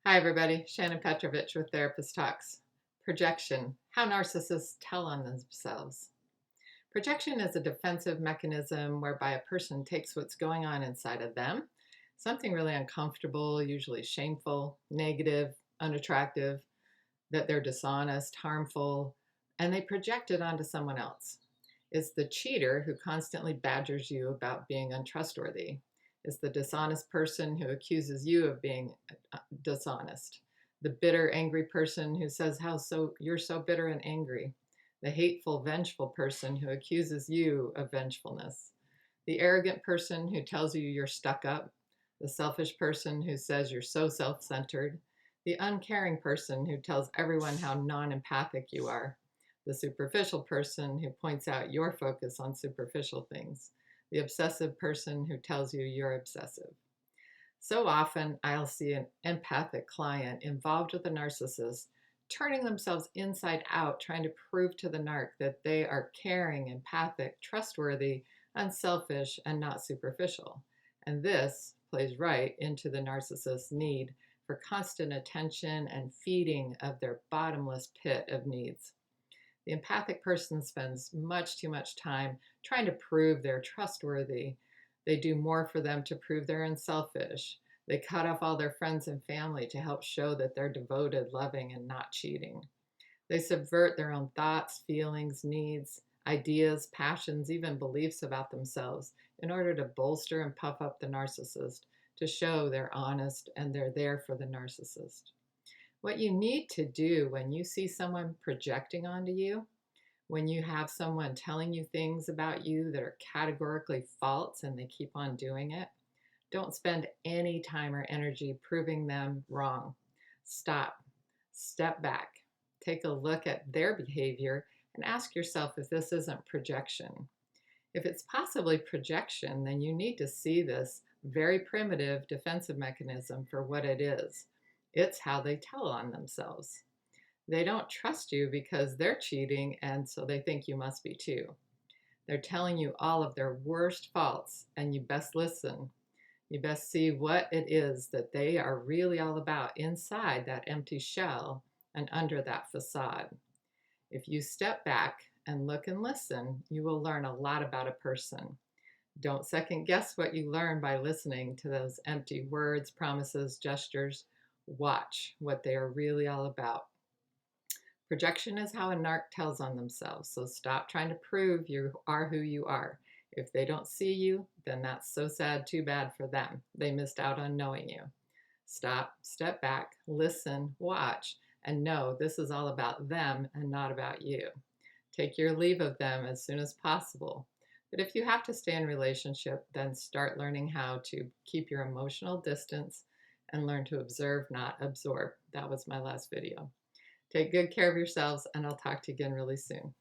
Hi, everybody. Shannon Petrovich with Therapist Talks. Projection, how narcissists tell on themselves. Projection is a defensive mechanism whereby a person takes what's going on inside of them, something really uncomfortable, usually shameful, negative, unattractive, that they're dishonest, harmful, and they project it onto someone else. It's the cheater who constantly badgers you about being untrustworthy. It's the dishonest person who accuses you of being dishonest. The bitter, angry person who says how you're so bitter and angry. The hateful, vengeful person who accuses you of vengefulness. The arrogant person who tells you you're stuck up. The selfish person who says you're so self-centered. The uncaring person who tells everyone how non-empathic you are. The superficial person who points out your focus on superficial things. The obsessive person who tells you you're obsessive. So often I'll see an empathic client involved with a narcissist turning themselves inside out, trying to prove to the narc that they are caring, empathic, trustworthy, unselfish, and not superficial. And this plays right into the narcissist's need for constant attention and feeding of their bottomless pit of needs. The empathic person spends much too much time trying to prove they're trustworthy. They do more for them to prove they're unselfish. They cut off all their friends and family to help show that they're devoted, loving, and not cheating. They subvert their own thoughts, feelings, needs, ideas, passions, even beliefs about themselves in order to bolster and puff up the narcissist, to show they're honest and they're there for the narcissist. What you need to do when you see someone projecting onto you, when you have someone telling you things about you that are categorically false and they keep on doing it, don't spend any time or energy proving them wrong. Stop, step back, take a look at their behavior and ask yourself if this isn't projection. If it's possibly projection, then you need to see this very primitive defensive mechanism for what it is. It's how they tell on themselves. They don't trust you because they're cheating, and so they think you must be too. They're telling you all of their worst faults, and you best listen. You best see what it is that they are really all about inside that empty shell and under that facade. If you step back and look and listen, you will learn a lot about a person. Don't second guess what you learn by listening to those empty words, promises, gestures. Watch what they are really all about. Projection is how a narc tells on themselves, so stop trying to prove you are who you are. If they don't see you, then that's so sad, too bad for them. They missed out on knowing you. Stop, step back, listen, watch, and know this is all about them and not about you. Take your leave of them as soon as possible. But if you have to stay in relationship, then start learning how to keep your emotional distance and learn to observe, not absorb. That was my last video. Take good care of yourselves, and I'll talk to you again really soon.